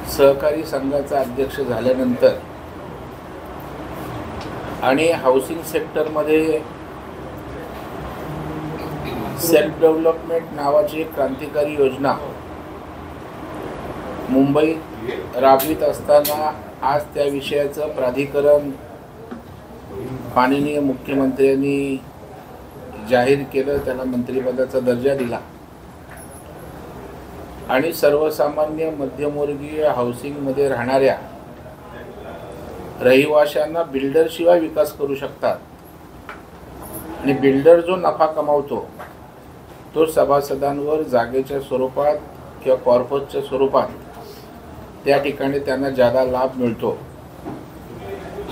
सहकारी संघाचा अध्यक्ष झाल्यानंतर आणि हाऊसिंग सेक्टरमध्ये सेल्फ डेव्हलपमेंट नावाची एक क्रांतिकारी योजना मुंबईत राबवित असताना आज त्या विषयाचं प्राधिकरण माननीय मुख्यमंत्र्यांनी जाहीर केलं, त्याला मंत्रिपदाचा दर्जा दिला आणि सर्वसामान्य मध्यमवर्गीय हाऊसिंगमध्ये राहणाऱ्या रहिवाशांना बिल्डरशिवाय विकास करू शकतात आणि बिल्डर जो नफा कमावतो तो सभासदांवर जागेच्या स्वरूपात किंवा कॉर्पोरेटच्या स्वरूपात त्या ठिकाणी त्यांना जादा लाभ मिळतो।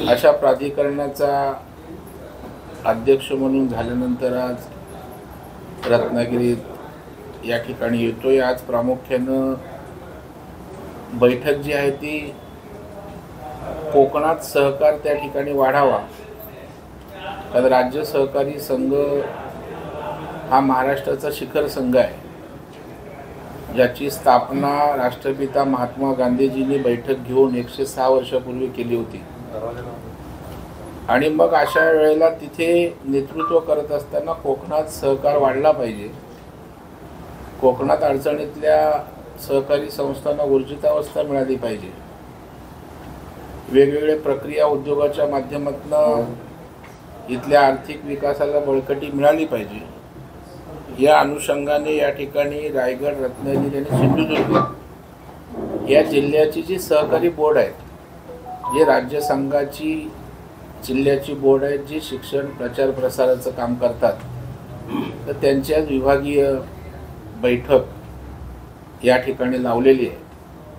अशा प्राधिकरणाचा अध्यक्ष म्हणून झाल्यानंतर आज रत्नागिरीत या ठिकाणी येतोय। आज प्रामुख्यानं बैठक जी आहे ती कोकणात सहकार त्या ठिकाणी वाढावा, कारण राज्य सहकारी संघ हा महाराष्ट्राचा शिखर संघ आहे, ज्याची स्थापना राष्ट्रपिता महात्मा गांधीजींनी बैठक घेऊन 106 वर्षापूर्वी केली होती। आणि मग अशा वेळेला तिथे नेतृत्व करत असताना कोकणात सहकार वाढला पाहिजे। कोकणात अडचणीतल्या सहकारी संस्थांना ऊर्जितावस्था मिळाली पाहिजे। वेगवेगळे प्रक्रिया उद्योगाच्या माध्यमातून इथल्या आर्थिक विकासाला बळकटी मिळाली पाहिजे। या अनुषंगाने या ठिकाणी रायगड, रत्नागिरी आणि सिंधुदुर्ग या जिल्ह्याची जी सहकारी बोर्ड आहेत, जे राज्य संघाची जिल्ह्याची बोर्ड आहेत, जी शिक्षण प्रचार प्रसाराचं काम करतात, तर त्यांच्या विभागीय बैठक या ठिकाणी लावलेली आहे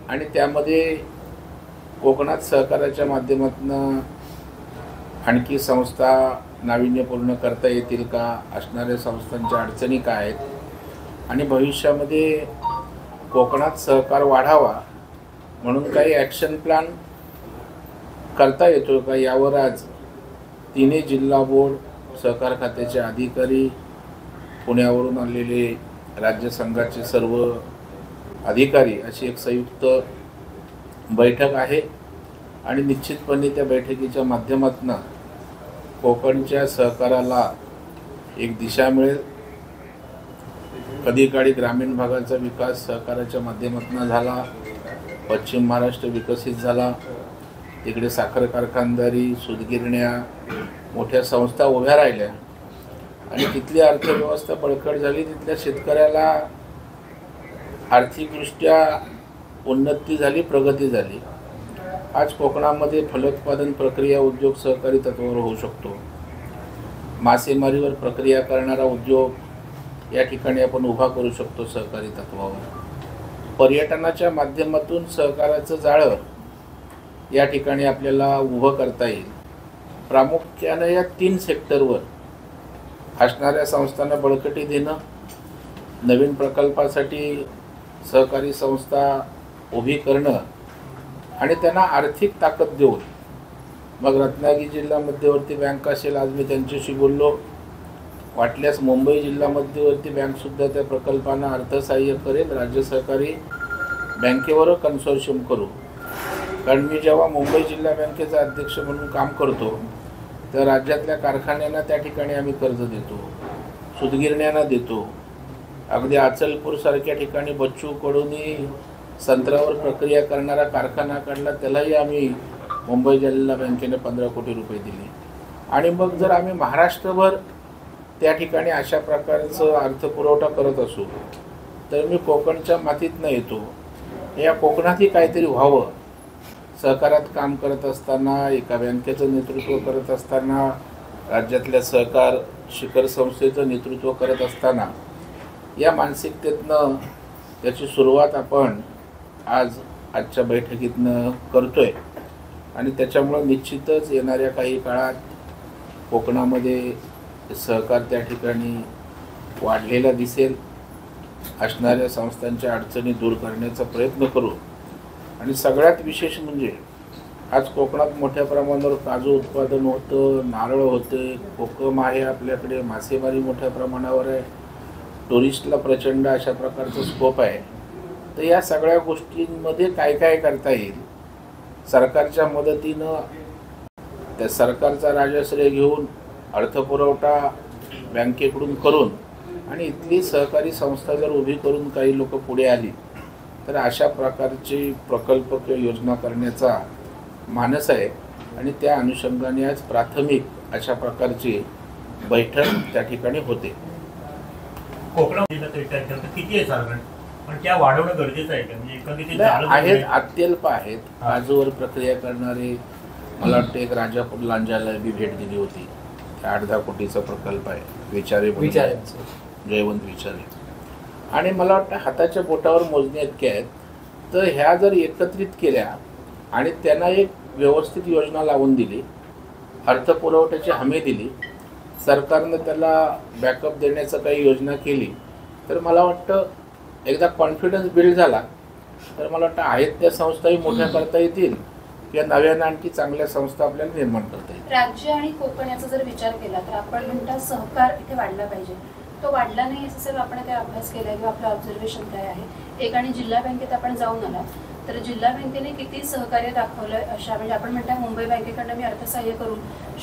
आणि त्यामध्ये कोकणात सहकाराच्या माध्यमातून आणखी संस्था नाविन्यपूर्ण करता येतील का, असणाऱ्या संस्थांच्या अडचणी काय आहेत आणि भविष्यामध्ये कोकणात सहकार वाढावा म्हणून काही ॲक्शन प्लॅन करता येतो का, यावर आज तिन्ही जिल्हा बोर्ड, सहकार खात्याचे अधिकारी, पुण्यावरून आलेले राज्य संघाचे सर्व अधिकारी अशी एक संयुक्त बैठक आहे आणि निश्चितपणे त्या बैठकीच्या माध्यमातून कोकणच्या सहकाराला एक दिशा मिळेल। कधी काळी ग्रामीण भागाचा विकास सहकाराच्या माध्यमातून झाला, पश्चिम महाराष्ट्र विकसित झाला, तिकडे साखर कारखानदारी, सूतगिरण्या, मोठ्या संस्था उभ्या राहिल्या आणि तिथली अर्थव्यवस्था बळकट झाली, तिथल्या शेतकऱ्याला आर्थिकदृष्ट्या उन्नती झाली, प्रगती झाली। आज कोकणामध्ये फलोत्पादन प्रक्रिया उद्योग सहकारी तत्वावर होऊ शकतो। मासेमारीवर प्रक्रिया करणारा उद्योग या ठिकाणी आपण उभा करू शकतो सहकारी तत्वावर। पर्यटनाच्या माध्यमातून सहकाराचं जाळं या ठिकाणी आपल्याला उभं करता येईल। प्रामुख्याने या 3 सेक्टरवर असणाऱ्या संस्थांना बळकटी देणं, नवीन प्रकल्पासाठी सहकारी संस्था उभी करणं आणि त्यांना आर्थिक ताकद देऊन, मग रत्नागिरी जिल्हा मध्यवर्ती बँक असेल, आज मी त्यांच्याशी बोललो, वाटल्यास मुंबई जिल्हा मध्यवर्ती बँकसुद्धा त्या प्रकल्पांना अर्थसहाय्य करेल, राज्य सहकारी बँकेवर कन्सोर्शियम करू। कारण मी जेव्हा मुंबई जिल्हा बँकेचा अध्यक्ष म्हणून काम करतो तर राज्यातल्या कारखान्यांना त्या ठिकाणी आम्ही कर्ज देतो, सूतगिरण्यांना देतो, अगदी अचलपूरसारख्या ठिकाणी बच्चू कडूंनी संत्र्यावर प्रक्रिया करणारा कारखाना काढला, त्यालाही आम्ही मुंबई जिल्हा बँकेने 15 कोटी रुपये दिले। आणि मग जर आम्ही महाराष्ट्रभर त्या ठिकाणी अशा प्रकारचं अर्थपुरवठा करत असू तर मी कोकणच्या मातीतनं येतो, या कोकणातही काहीतरी व्हावं। सहकारात काम करत असताना, एका बँकेचं नेतृत्व करत असताना, राज्यातल्या सहकार शिखर संस्थेचं नेतृत्व करत असताना या मानसिकतेतनं त्याची सुरुवात आपण आजच्या बैठकीतनं करतोय आणि त्याच्यामुळं निश्चितच येणाऱ्या काही काळात कोकणामध्ये सहकार त्या ठिकाणी वाढलेला दिसेल। असणाऱ्या संस्थांच्या अडचणी दूर करण्याचा प्रयत्न करू आणि सगळ्यात विशेष म्हणजे आज कोकणात मोठ्या प्रमाणावर काजू उत्पादन होतं, नारळ होते, कोकम आहे आपल्याकडे, मासेमारी मोठ्या प्रमाणावर आहे, टुरिस्टला प्रचंड अशा प्रकारचा स्कोप आहे तर या सगळ्या गोष्टींमध्ये काय काय करता येईल, सरकारच्या मदतीनं त्या सरकारचा राजश्रय घेऊन अर्थपुरवठा बँकेकडून करून आणि इथली सहकारी संस्था जर उभी करून काही लोक पुढे आली तर अशा प्रकारची प्रकल्प किंवा योजना करण्याचा मानस आहे. आणि त्या अनुषंगाने आज प्राथमिक अशा प्रकारची बैठक त्या ठिकाणी होते. कोकणामध्ये किती आहे साधारण, पण त्या वाढवणं गरजेचं आहे का? म्हणजे आहेत, अत्यल्प आहेत. काजूवर प्रक्रिया करणारे मला वाटतं एक राजापूर लांजाला बी भेट दिली होती. 8-10 कोटीचा प्रकल्प आहे, विचारे जयवंत विचारे. आणि मला वाटतं हाताच्या बोटावर मोजण्या इतक्या आहेत. तर ह्या जर एकत्रित केल्या आणि त्यांना एक व्यवस्थित योजना लावून दिली, अर्थपुरवठ्याची हमी दिली, सरकारनं त्याला बॅकअप देण्याचं काही योजना केली, तर मला वाटतं एकदा कॉन्फिडन्स बिल्ड झाला तर मला वाटतं आहेत त्या संस्थाही मोठ्या करता येतील किंवा नव्यानं आणखी चांगल्या संस्था आपल्याला निर्माण करता येतील. राज्य आणि कोकण याचा जर विचार केला तर आपण म्हणता सहकार इथे वाढला पाहिजे. तो वाढला नाही असं सर आपण काय अभ्यास केला किंवा आपलं ऑब्झर्वेशन काय आहे? एक आणि जिल्हा बँकेत आपण जाऊन आला तर जिल्हा बँकेने किती सहकार्य दाखवलं अशा, म्हणजे आपण म्हणता मुंबई बँकेकडनं मी अर्थसहाय्य करू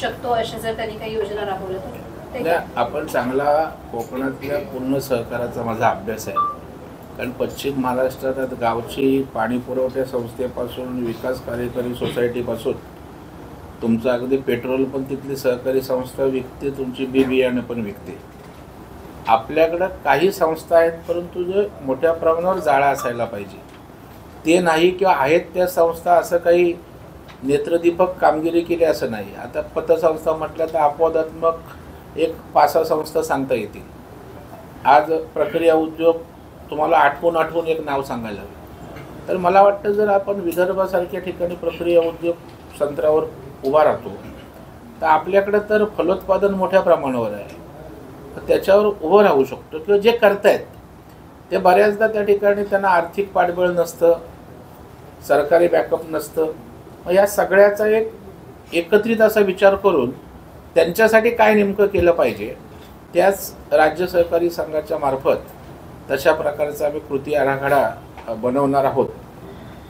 शकतो अशा जर त्यांनी काही योजना राबवल्या तर आपण चांगला कोकणातल्या पूर्ण सहकाराचा माझा अभ्यास आहे. कारण पश्चिम महाराष्ट्रात गावची पाणी पुरवठ्या संस्थेपासून विकास कार्यकारी सोसायटीपासून तुमचं अगदी पेट्रोल पण तिथली सहकारी संस्था विकते, तुमची बी बियाणं पण विकते. आपल्याकडं काही संस्था आहेत परंतु जे मोठ्या प्रमाणावर जाळा असायला पाहिजे ते नाही, किंवा आहेत त्या संस्था असं काही नेत्रदीपक कामगिरी केली असं नाही. आता पतसंस्था म्हटलं तर अपवादात्मक एक 5-6 संस्था सांगता येतील. आज प्रक्रिया उद्योग तुम्हाला आठवून एक नाव सांगायला हवं. तर मला वाटतं जर आपण विदर्भासारख्या ठिकाणी प्रक्रिया उद्योग संत्र्यावर उभा राहतो तर आपल्याकडं तर फलोत्पादन मोठ्या प्रमाणावर आहे, तर त्याच्यावर उभं राहू शकतो. किंवा जे करतायत ते बऱ्याचदा त्या ठिकाणी त्यांना आर्थिक पाठबळ नसतं, सरकारी बॅकअप नसतं. मग या सगळ्याचा एक एकत्रित असा विचार करून त्यांच्यासाठी काय नेमकं केलं पाहिजे, त्याच राज्य सहकारी संघाच्या मार्फत तशा प्रकारचा आम्ही कृती आराखडा बनवणार आहोत.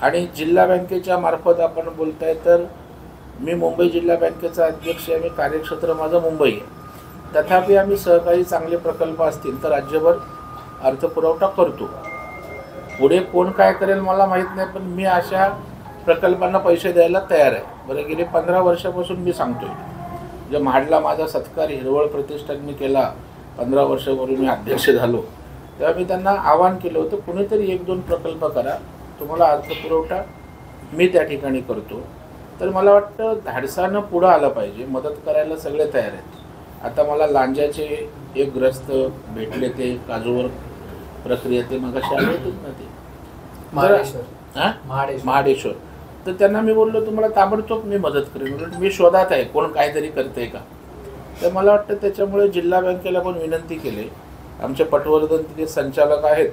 आणि जिल्हा बँकेच्या मार्फत आपण बोलताय तर मी मुंबई जिल्हा बँकेचा अध्यक्ष आहे, मी कार्यक्षेत्र माझं मुंबई आहे. तथापि आम्ही सहकारी चांगले प्रकल्प असतील तर राज्यभर अर्थपुरवठा करतो. पुढे कोण काय करेल मला माहीत नाही, पण मी अशा प्रकल्पांना पैसे द्यायला तयार आहे. बरं, गेले 15 वर्षापासून मी सांगतोय. जे महाडला माझा सत्कार हिरवळ प्रतिष्ठानने केला, 15 वर्षापूर्वी मी अध्यक्ष झालो, तेव्हा मी त्यांना आवाहन केलं होतं कुणीतरी 1-2 प्रकल्प करा, तुम्हाला अर्थपुरवठा मी त्या ठिकाणी करतो. तर मला वाटतं धाडसानं पुढं आलं पाहिजे, मदत करायला सगळे तयार आहेत. आता मला लांजाचे एक ग्रस्त भेटले, ते काजूवर प्रक्रिया, ते मगाशी आले होते ना, ते महाडेश्वर. तर त्यांना मी बोललो तुम्हाला ताबडतोब मी मदत करेन, मी शोधात आहे कोण काहीतरी करते का. तर मला वाटतं त्याच्यामुळे जिल्हा बँकेला पण विनंती केली. आमचे पटवर्धन तिथे संचालक आहेत,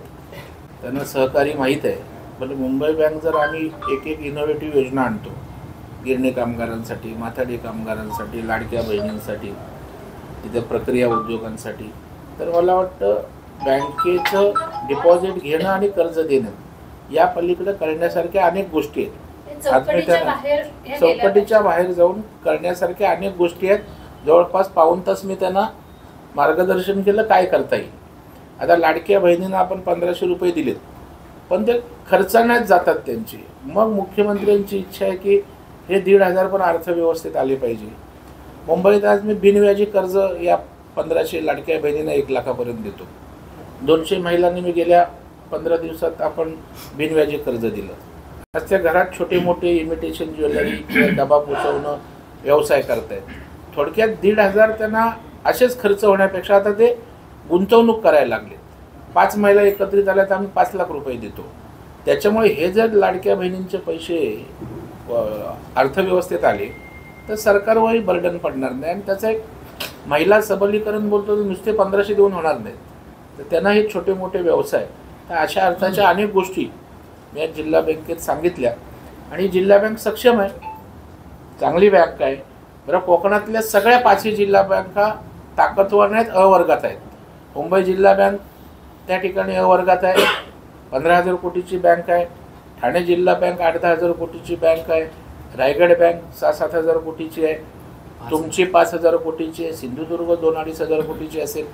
त्यांना सहकारी माहीत आहे. पण मुंबई बँक जर आम्ही एक इनोव्हेटिव्ह योजना आणतो गिरणी कामगारांसाठी, माथाडी कामगारांसाठी, लाडक्या बहिणींसाठी, तिथे प्रक्रिया उद्योगांसाठी, तर मला वाटतं बँकेचं डिपॉझिट घेणं आणि कर्ज देणं या पलीकडे करण्यासारख्या अनेक गोष्टी आहेत. चौकटीच्या बाहेर जाऊन करण्यासारख्या अनेक गोष्टी आहेत. जवळपास 1.5 तास मी त्यांना मार्गदर्शन केलं काय करता येईल. आता लाडक्या बहिणींना आपण 1500 रुपये दिलेत, पण ते खर्चाण्यात जातात त्यांची. मग मुख्यमंत्र्यांची इच्छा आहे की हे 1,500 पण अर्थव्यवस्थेत आले पाहिजे. मुंबईत आज मी बिनव्याजी कर्ज या 1500 लाडक्या बहिणींना 1 लाखापर्यंत देतो. 200 महिलांनी मी गेल्या 15 दिवसात आपण बिनव्याजी कर्ज दिलं. आज त्या घरात छोटे मोठे इमिटेशन ज्वेलरी किंवा डबा पोचवणं व्यवसाय करतायत. थोडक्यात 1,500 त्यांना असेच खर्च होण्यापेक्षा आता ते गुंतवणूक करायला लागले. 5 महिला एकत्रित आल्या तर आम्ही 5 लाख रुपये देतो. त्याच्यामुळे हे जर लाडक्या बहिणींचे पैसे अर्थव्यवस्थेत आले तर सरकारवरही बर्डन पडणार नाही. आणि त्याचं एक महिला सबलीकरण बोलतो तर नुसते 1500 देऊन होणार नाहीत, तर त्यांना हे छोटे मोठे व्यवसाय, तर अशा अर्थाच्या अनेक गोष्टी मी आज जिल्हा बँकेत सांगितल्या. आणि जिल्हा बँक सक्षम आहे, चांगली बँक आहे. बरं, कोकणातल्या सगळ्या 5ही जिल्हा बँका ताकदवर नाहीत, अ वर्गात आहेत. मुंबई जिल्हा बँक त्या ठिकाणी अ वर्गात आहे. 15,000 कोटीची बँक आहे, ठाणे जिल्हा बँक 8-10,000 कोटीची बँक आहे, रायगड बँक 6-7,000 कोटीची आहे, तुमची 5,000 कोटीची आहे, सिंधुदुर्ग 2-2.5 कोटीची असेल.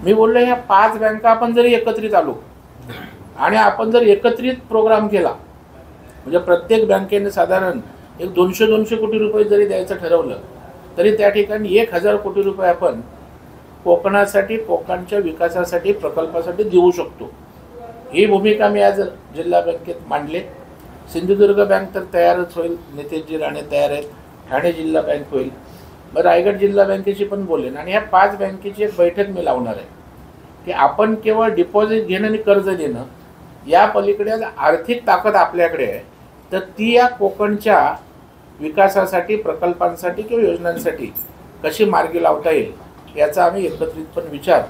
मी बोललो ह्या 5 बँका आपण जरी एकत्रित आलो आणि आपण जर एकत्रित प्रोग्राम केला, म्हणजे प्रत्येक बँकेने साधारण एक 200 कोटी रुपये जरी द्यायचं ठरवलं तरी त्या ठिकाणी 1,000 कोटी रुपये आपण कोकणासाठी, कोकणच्या विकासासाठी, प्रकल्पासाठी देऊ शकतो. ही भूमिका मी आज जिल्हा बँकेत मांडली. सिंधुदुर्ग बँक तर तयारच होईल, नितेशजी राणे तयार आहेत, ठाणे जिल्हा बँक होईल, मग रायगड जिल्हा बँकेची पण बोलेन. आणि ह्या 5 बँकेची एक बैठक मी लावणार आहे की आपण केवळ डिपॉझिट घेणं आणि कर्ज देणं या पलीकडे आर्थिक ताकद आपल्याकडे आहे, तर ती या कोकणच्या विकासासाठी, प्रकल्पांसाठी किंवा योजनांसाठी कशी मार्गी लावता येईल याचा आम्ही एकत्रितपणे विचार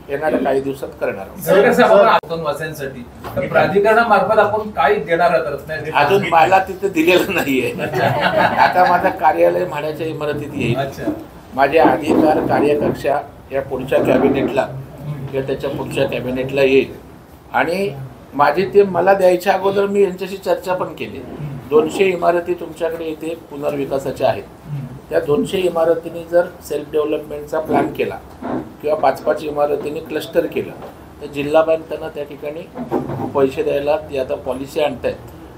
येणाऱ्या काही दिवसात करणार आहोत. वासियांसाठी प्राधिकरणामार्फत आपण काय देणार आहोत? अजून मला तिथे दिलेलं नाहीये. आता माझं कार्यालय म्हाड्याच्या इमारतीत येईल. माझे अधिकार, कार्यकक्षा या पुढच्या कॅबिनेटला किंवा त्याच्या पुढच्या कॅबिनेटला येईल. आणि माझी ते मला द्यायच्या अगोदर मी यांच्याशी चर्चा पण केली. 200 इमारती तुमच्याकडे इथे पुनर्विकासाच्या आहेत. त्या 200 इमारतींनी जर सेल्फ डेव्हलपमेंटचा प्लॅन केला किंवा 5-5 इमारतींनी क्लस्टर केलं तर जिल्हा बँक त्यांना त्या ठिकाणी पैसे द्यायला ती आता पॉलिसी आणत आहेत.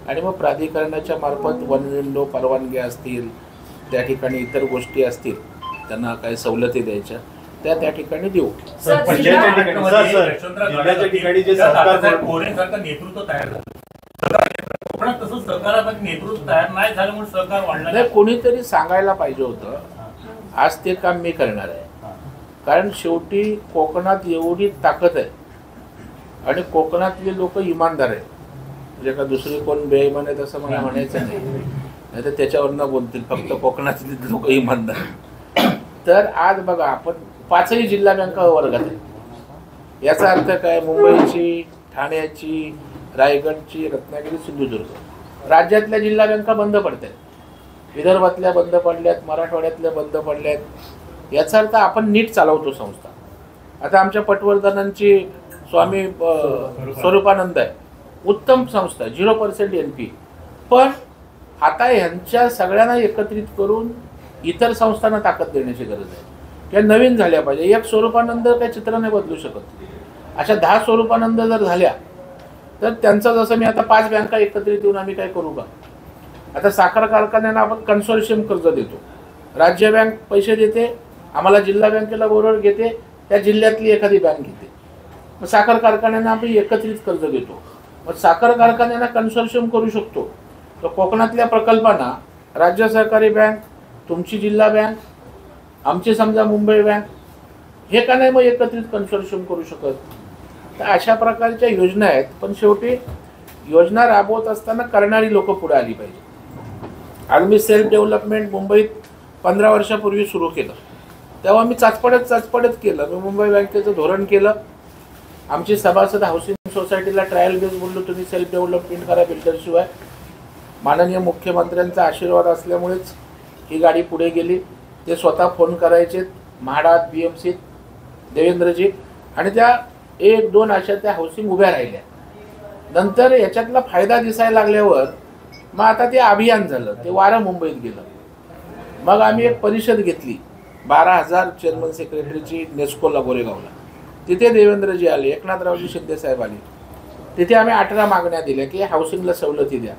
आणि मग प्राधिकरणाच्या मार्फत वन विंडो परवानगी असतील, त्या ठिकाणी इतर गोष्टी असतील, त्यांना काही सवलती द्यायच्या त्या ठिकाणी देऊ. नेतृत्व तयार झालं, तसं सहकारात्मक नेतृत्व तयार नाही झालं म्हणून सहकार वाढला नाही. कोणीतरी सांगायला पाहिजे होतं. आज ते काम मी करणार आहे. कारण शेवटी कोकणात एवढी ताकद आहे आणि कोकणातले लोक इमानदार आहेत. म्हणजे का दुसरे कोण बेईमान आहेत असं मला म्हणायचं नाही तर त्याच्यावरनं बोलतील. फक्त कोकणातले लोक इमानदार. तर आज बघा आपण 5ही जिल्हा बँका वर्गात आहे. याचा अर्थ काय? मुंबईची, ठाण्याची, रायगडची, रत्नागिरी, सिंधुदुर्ग राज्यातल्या जिल्हा बँका बंद पडत आहेत. विदर्भातल्या बंद पडल्यात, मराठवाड्यातल्या बंद पडल्यात. याचा अर्थ आपण नीट चालवतो संस्था. आता आमच्या पटवर्धनांची स्वामी स्वरूपानंद आहे, उत्तम संस्था, 0% NP. पण आता ह्यांच्या सगळ्यांना एकत्रित करून इतर संस्थांना ताकद देण्याची गरज आहे. त्या नवीन झाल्या पाहिजे. एक स्वरूपानंद काही चित्र नाही बदलू शकत. अशा 10 स्वरूपानंद जर झाल्या तर त्यांचं जसं मी आता 5 बँका एकत्रित येऊन आम्ही काय करू का? आता साखर कारखान्यांना आपण कन्सोर्शियम कर्ज देतो. राज्य बँक पैसे देते, आम्हाला जिल्हा बँकेला बरोबर घेते, त्या जिल्ह्यातली एखादी बँक घेते. मग साखर कारखान्यांना आपण एकत्रित कर्ज देतो. मग साखर कारखान्यांना कन्सोर्शियम करू शकतो. तर कोकणातल्या प्रकल्पांना राज्य सहकारी बँक, तुमची जिल्हा बँक, आमची समजा मुंबई बँक, हे का नाही मग एकत्रित कन्सोर्शियम करू शकत? तर अशा प्रकारच्या योजना आहेत. पण शेवटी योजना राबवत असताना करणारी लोक पुढे आली पाहिजे. आज मी सेल्फ डेव्हलपमेंट मुंबईत 15 वर्षापूर्वी सुरू केलं. तेव्हा मी चाचपडत केलं. मी मुंबई बँकेचं धोरण केलं. आमची सभासद हाऊसिंग सोसायटीला ट्रायल बेस बोललो, तुम्ही सेल्फ डेव्हलपमेंट करा बिल्डरशिवाय. माननीय मुख्यमंत्र्यांचा आशीर्वाद असल्यामुळेच ही गाडी पुढे गेली. ते स्वतः फोन करायचे म्हाडात, BMCत देवेंद्रजी, आणि त्या 1-2 अशा त्या हाऊसिंग उभ्या राहिल्या. नंतर याच्यातला फायदा दिसायला लागल्यावर मग आता ते अभियान झालं, ते वारं मुंबईत गेलं. मग आम्ही एक परिषद घेतली 12,000 चेअरमन सेक्रेटरीची नेस्कोला, गोरेगावला. तिथे देवेंद्रजी आले, एकनाथरावजी शिंदेसाहेब आले. तिथे आम्ही 18 मागण्या दिल्या की हाऊसिंगला सवलती द्या.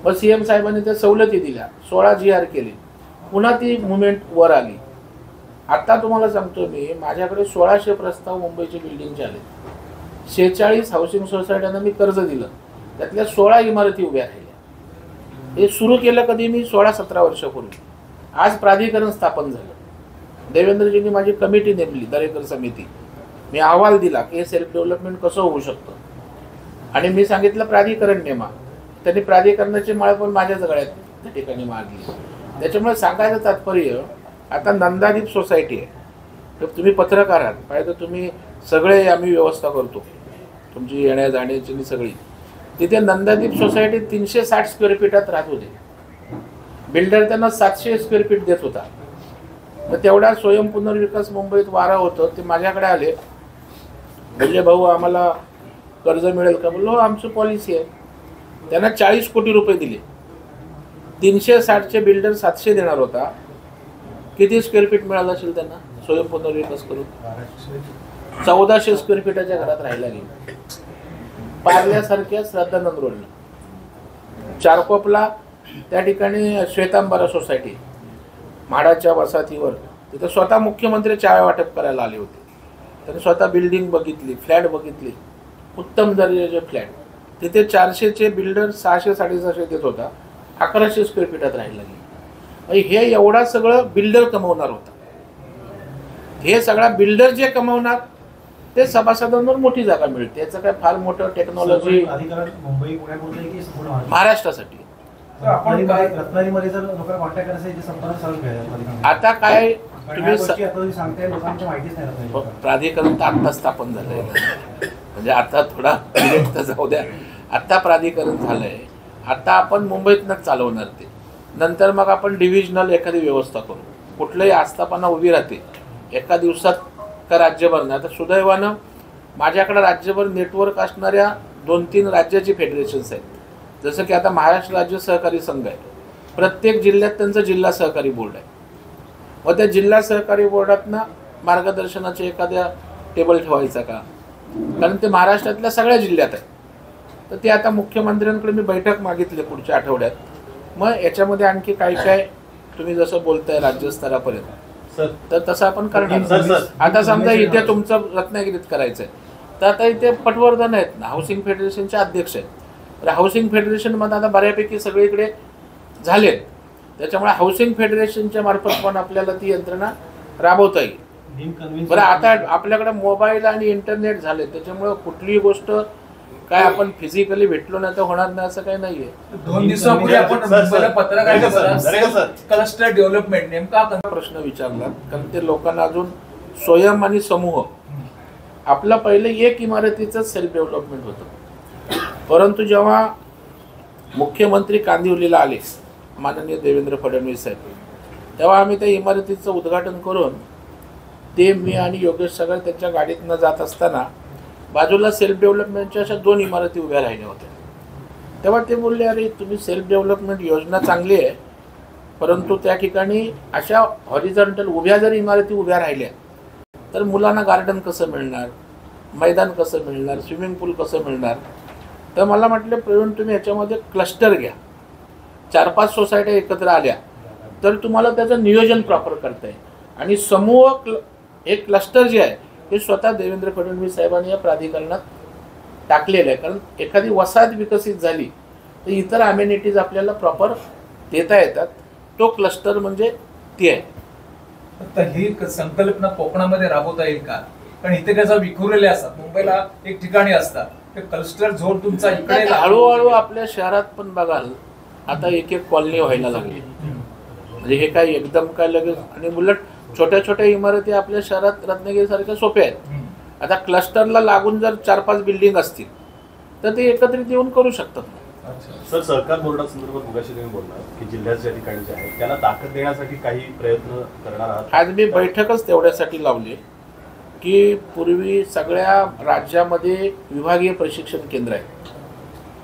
मग CM साहेबांनी त्या सवलती दिल्या, 16 GR केले. पुन्हा ती मुवमेंट वर आली. आता तुम्हाला सांगतो मी, माझ्याकडे 1600 प्रस्ताव मुंबईचे बिल्डिंगचे आले. 46 हाऊसिंग सोसायट्यांना मी कर्ज दिलं, त्यातल्या 16 इमारती उभ्या राहिल्या. हे सुरू केलं कधी? मी 16-17 वर्षापूर्वी. आज प्राधिकरण स्थापन झालं. देवेंद्रजींनी माझी कमिटी नेमली, दरेकर समिती. मी अहवाल दिला की हे सेल्फ डेव्हलपमेंट कसं होऊ शकतं, आणि मी सांगितलं प्राधिकरण नेमा. त्यांनी प्राधिकरणाची माळ पण माझ्याच गळ्यात त्या ठिकाणी मारली. त्याच्यामुळे सांगायचं तात्पर्य, आता नंदादीप सोसायटी आहे, तर तुम्ही पत्रकार आहात, पाहिजे तर तुम्ही सगळे आम्ही व्यवस्था करतो तुमची येण्या जाण्याची सगळी. तिथे नंदादीप सोसायटी 360 स्क्वेअर फीटात राहत होते. बिल्डर त्यांना 700 स्क्वेअर फीट देत होता. तर तेवढा स्वयंपुनर्विकास मुंबईत वारा होतं. ते माझ्याकडे आले, म्हणजे भाऊ आम्हाला कर्ज मिळेल का? बोललो हो आमची पॉलिसी आहे. त्यांना 40 कोटी रुपये दिले. 360चे बिल्डर 700 देणार होता. किती स्क्वेअर फीट मिळालं असेल त्यांना स्वयंपुनर्विकास करून? 1400 स्क्वेअर फीटाच्या घरात राहायला गेले. पार्ल्यासारख्या श्रद्धानंद रोडला, चारकोपला त्या ठिकाणी श्वेतांबरा सोसायटी म्हाडाच्या वसाहतीवर, तिथं स्वतः मुख्यमंत्री चाव्या वाटप करायला आले होते. त्यांनी स्वतः बिल्डिंग बघितली, फ्लॅट बघितली, उत्तम दर्जाचे फ्लॅट. तिथे 400चे बिल्डर 600-650 देत होता, 1100 स्क्वेअर फीटात राहायला गेले. हे एवढा सगळं बिल्डर कमवणार होता. हे सगळा बिल्डर जे कमवणार ते सभासदांवर मोठी जागा मिळते. याचं काय फार मोठं टेक्नॉलॉजी मुंबई पुण्यापुरतं की संपूर्ण महाराष्ट्रासाठी. आपण काय रत्नागिरीमध्ये जर लोकांना कॉन्टॅक्ट करायचं ते संपूर्ण सरळ मिळेल. आता काय तुम्ही तुम्ही सांगताय लोकांची माहितीच नाही रत्नागिरी. प्राधिकरण तर आत्ता स्थापन झालंय, म्हणजे आता थोडा लेट तर जाऊ द्या. आत्ता प्राधिकरण झालंय. आता आपण मुंबईतनंच चालवणार ते. नंतर मग आपण डिव्हिजनल एखादी व्यवस्था करू. कुठलंही आस्थापना उभी राहते एका दिवसात का राज्यभर नाही. आता सुदैवानं माझ्याकडे राज्यभर नेटवर्क असणाऱ्या 2-3 राज्याची फेडरेशन्स आहेत. जसं की आता महाराष्ट्र राज्य सहकारी संघ आहे. प्रत्येक जिल्ह्यात त्यांचं जिल्हा सहकारी बोर्ड आहे. व त्या जिल्हा सहकारी बोर्डातनं मार्गदर्शनाचे एखाद्या टेबल ठेवायचा का? कारण ते महाराष्ट्रातल्या सगळ्या जिल्ह्यात आहे. तर ते आता मुख्यमंत्र्यांकडे मी बैठक मागितली पुढच्या आठवड्यात. मग याच्यामध्ये आणखी काय काय तुम्ही जसं बोलताय राज्यस्तरापर्यंत, तर तसं आपण करणार. आता समजा इथे तुमचं रत्नागिरीत करायचं आहे, तर आता इथे पटवर्धन आहेत ना, हाऊसिंग फेडरेशनचे अध्यक्ष आहेत. तर हाऊसिंग फेडरेशनमध्ये आता बऱ्यापैकी सगळीकडे झालेत. त्याच्यामुळे हाऊसिंग फेडरेशनच्या मार्फत पण आपल्याला ती यंत्रणा राबवता येईल. बरं, आता आपल्याकडे मोबाईल आणि इंटरनेट झाले, त्याच्यामुळे कुठलीही गोष्ट काय आपण फिजिकली भेटलो नाही तर होणार नाही असं काही नाहीये. 2 दिवसापूर्वी आपण मुंबईला पत्रकार क्लस्टर डेव्हलपमेंट नेमका प्रश्न विचारला, कारण ते लोकांना अजून स्वयं आणि समूह. आपलं पहिले एक इमारतीचं सेल्फ डेव्हलपमेंट होतं. परंतु जेव्हा मुख्यमंत्री कांदिवलीला आले माननीय देवेंद्र फडणवीस साहेब, तेव्हा आम्ही त्या इमारतीचं उद्घाटन करून ते मी आणि योगेश सगळे त्यांच्या गाडीतनं जात असताना बाजूला सेल्फ डेव्हलपमेंटच्या अशा 2 इमारती उभ्या राहिल्या होत्या. तेव्हा ते बोलले, अरे तुम्ही सेल्फ डेव्हलपमेंट योजना चांगली आहे, परंतु त्या ठिकाणी अशा हॉरिझॉन्टल उभ्या जर इमारती उभ्या राहिल्या तर मुलांना गार्डन कसं मिळणार, मैदान कसं मिळणार, स्विमिंग पूल कसं मिळणार. तर मला म्हटलं, प्रवीण तुम्ही याच्यामध्ये क्लस्टर घ्या. 4-5 सोसायट्या एकत्र आल्या तर तुम्हाला त्याचं नियोजन प्रॉपर करता येईल. आणि समूह एक क्लस्टर जे आहे हे स्वतः देवेंद्र फडणवीस साहेबांनी या प्राधिकरणात टाकलेलं आहे. कारण एखादी वसाहत विकसित झाली तर इतर अमेनिटीज आपल्याला प्रॉपर देता येतात. तो क्लस्टर म्हणजे ती आहे. तर ही संकल्पना कोकणामध्ये राबवता येईल का? कारण इथे कसं विखुरलेले असतात, मुंबईला एक ठिकाणी असतात, ते क्लस्टर झोन तुमचा इकडे हळूहळू आपल्या शहरात पण बघाल आता एक कॉलनी व्हायला लागली. म्हणजे हे काय एकदम काय लगेच, आणि उलट छोट्या छोट्या इमारती आपल्या शहरात रत्नागिरीसारख्या सोप्या आहेत. आता क्लस्टरला लागून जर 4-5 बिल्डिंग असतील तर ते एकत्रित येऊन करू शकतात. सर, सहकार बोर्डासंदर्भात मुगाशी तुम्ही बोलला की जिल्ह्याच्या ठिकाणी जे आहे त्याला ताकद देण्यासाठी काही प्रयत्न करणार आहात. आज मी बैठकच तेवढ्यासाठी लावली की पूर्वी सगळ्या राज्यामध्ये विभागीय प्रशिक्षण केंद्र आहे,